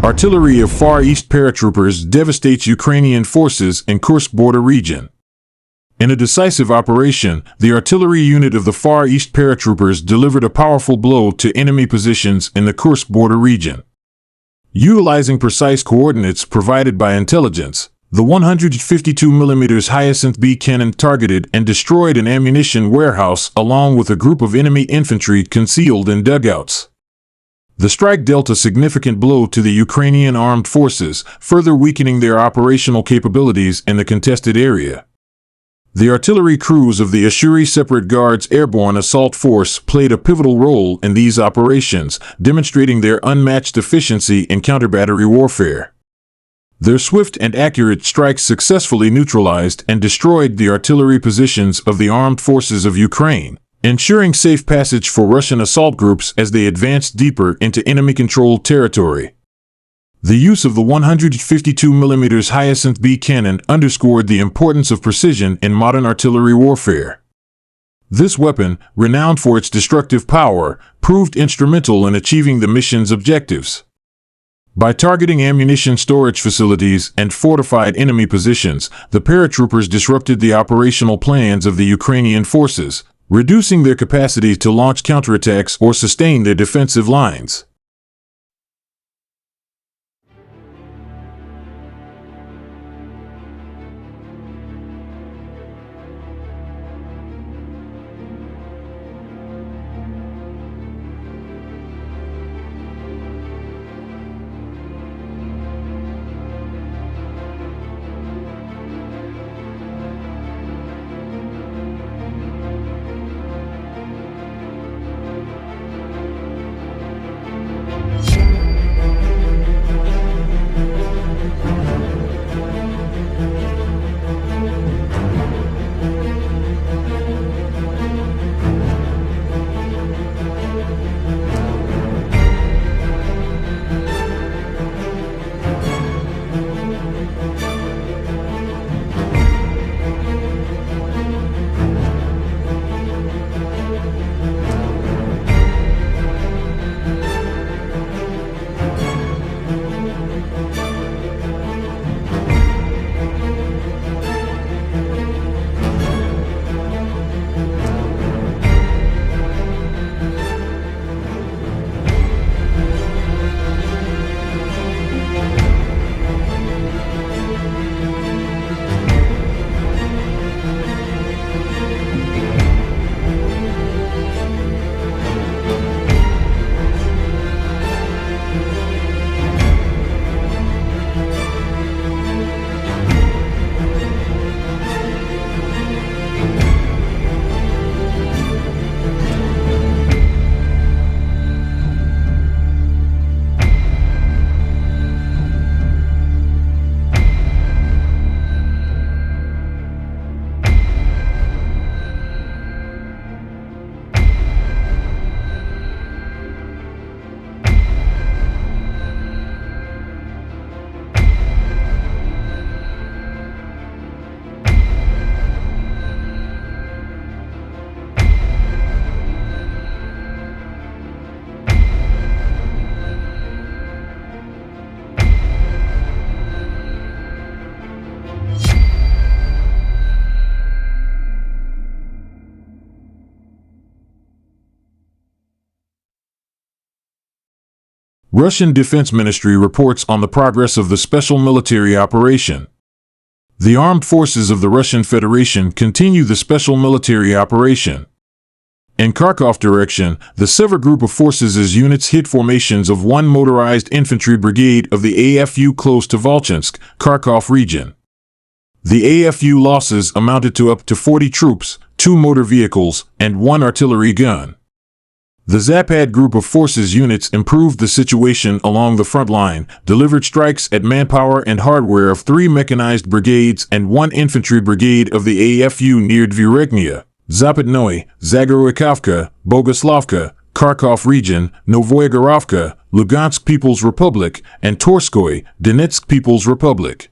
Artillery of Far East paratroopers devastates Ukrainian forces in Kursk border region. In a decisive operation, the artillery unit of the Far East paratroopers delivered a powerful blow to enemy positions in the Kursk border region. Utilizing precise coordinates provided by intelligence, the 152mm Hyacinth B cannon targeted and destroyed an ammunition warehouse along with a group of enemy infantry concealed in dugouts. The strike dealt a significant blow to the Ukrainian armed forces, further weakening their operational capabilities in the contested area. The artillery crews of the Ashuri Separate Guards Airborne Assault Force played a pivotal role in these operations, demonstrating their unmatched efficiency in counter-battery warfare. Their swift and accurate strikes successfully neutralized and destroyed the artillery positions of the armed forces of Ukraine, ensuring safe passage for Russian assault groups as they advanced deeper into enemy-controlled territory. The use of the 152mm Hyacinth B cannon underscored the importance of precision in modern artillery warfare. This weapon, renowned for its destructive power, proved instrumental in achieving the mission's objectives. By targeting ammunition storage facilities and fortified enemy positions, the paratroopers disrupted the operational plans of the Ukrainian forces, reducing their capacity to launch counterattacks or sustain their defensive lines. Russian Defense Ministry reports on the progress of the special military operation. The armed forces of the Russian Federation continue the special military operation. In Kharkov direction, the Sever group of forces' units hit formations of one motorized infantry brigade of the AFU close to Volchansk, Kharkov region. The AFU losses amounted to up to 40 troops, 2 motor vehicles, and 1 artillery gun. The Zapad group of forces units improved the situation along the front line, delivered strikes at manpower and hardware of 3 mechanized brigades and 1 infantry brigade of the AFU near Dvireknia, Zapadnoye, Zagoroikavka, Bogoslavka, Kharkov region, Novoyegorovka, Lugansk People's Republic, and Torskoy, Donetsk People's Republic.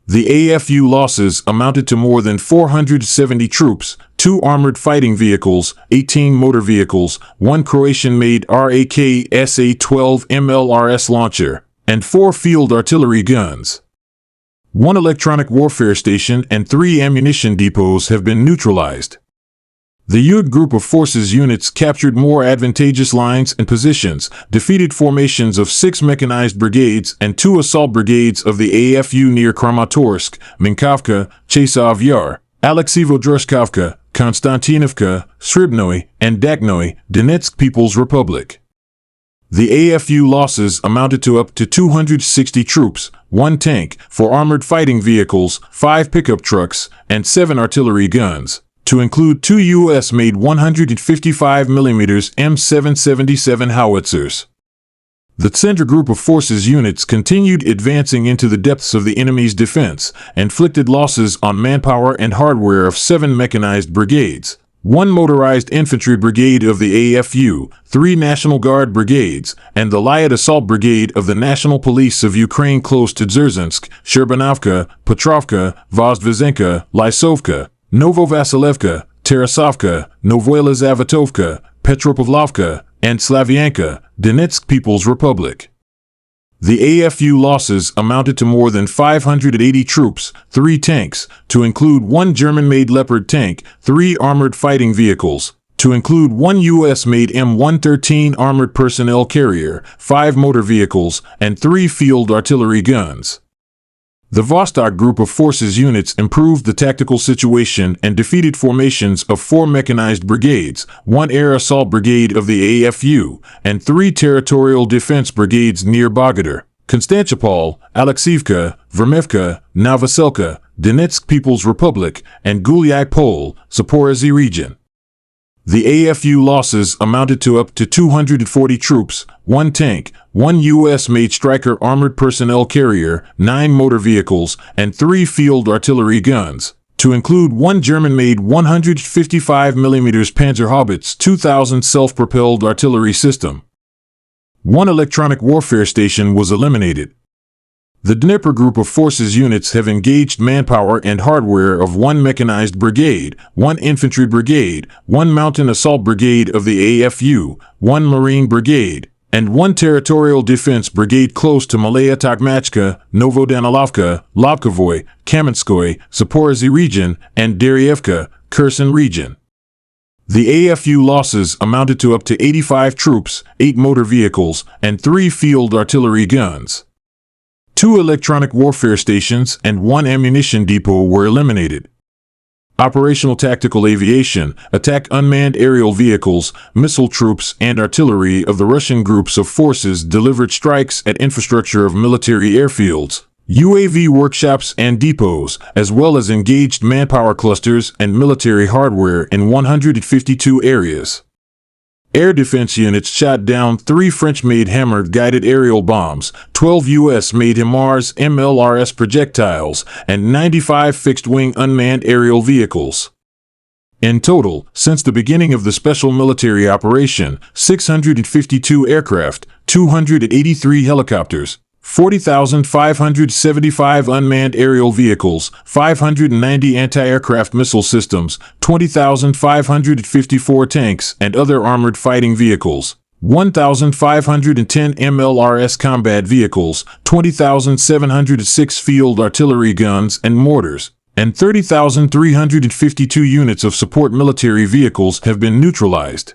The AFU losses amounted to more than 470 troops, 2 armored fighting vehicles, 18 motor vehicles, 1 Croatian-made RAK SA-12 MLRS launcher, and 4 field artillery guns. 1 electronic warfare station and 3 ammunition depots have been neutralized. The UD group of forces units captured more advantageous lines and positions, defeated formations of 6 mechanized brigades and 2 assault brigades of the AFU near Kramatorsk, Minkavka, Chasov Yar, Alexeyevo-Droshkovka, Konstantinovka, Sribnoy, and Daknoy, Donetsk People's Republic. The AFU losses amounted to up to 260 troops, 1 tank, 4 armored fighting vehicles, 5 pickup trucks, and 7 artillery guns, to include 2 U.S.-made 155mm M777 howitzers. The Center Group of Forces units continued advancing into the depths of the enemy's defense, inflicted losses on manpower and hardware of 7 mechanized brigades, 1 motorized infantry brigade of the AFU, 3 National Guard brigades, and the Light Assault Brigade of the National Police of Ukraine close to Dzerzhinsk, Sherbanovka, Petrovka, Vozdvizenka, Lysovka, Novovasilevka, Tarasovka, Novoyelazavetovka, Petropavlovka, and Slavyanka, Donetsk People's Republic. The AFU losses amounted to more than 580 troops, 3 tanks, to include 1 German-made Leopard tank, 3 armored fighting vehicles, to include 1 U.S.-made M113 armored personnel carrier, 5 motor vehicles, and 3 field artillery guns. The Vostok Group of Forces units improved the tactical situation and defeated formations of 4 mechanized brigades, 1 air assault brigade of the AFU, and 3 territorial defense brigades near Bogodar, Konstantinopol, Alexeyevka, Vermevka, Novoselka, Donetsk People's Republic, and Gulyai-Pol, Zaporozhye region. The AFU losses amounted to up to 240 troops, 1 tank, 1 U.S.-made Stryker armored personnel carrier, 9 motor vehicles, and 3 field artillery guns, to include 1 German-made 155mm Panzerhaubitze 2000 self-propelled artillery system. 1 electronic warfare station was eliminated. The Dnipro Group of Forces units have engaged manpower and hardware of 1 mechanized brigade, 1 infantry brigade, 1 mountain assault brigade of the AFU, 1 marine brigade, and 1 territorial defense brigade close to Malaya Tokmachka, Novodanilovka, Lobkovoy, Kamenskoye, Zaporozhye region, and Daryevka, Kherson region. The AFU losses amounted to up to 85 troops, 8 motor vehicles, and 3 field artillery guns. 2 electronic warfare stations and 1 ammunition depot were eliminated. Operational tactical aviation attacked unmanned aerial vehicles, missile troops, and artillery of the Russian groups of forces delivered strikes at infrastructure of military airfields, UAV workshops and depots, as well as engaged manpower clusters and military hardware in 152 areas. Air defense units shot down 3 French-made hammered guided aerial bombs, 12 U.S.-made HIMARS MLRS projectiles, and 95 fixed-wing unmanned aerial vehicles. In total, since the beginning of the special military operation, 652 aircraft, 283 helicopters, 40,575 unmanned aerial vehicles, 590 anti-aircraft missile systems, 20,554 tanks and other armored fighting vehicles, 1,510 MLRS combat vehicles, 20,706 field artillery guns and mortars, and 30,352 units of support military vehicles have been neutralized.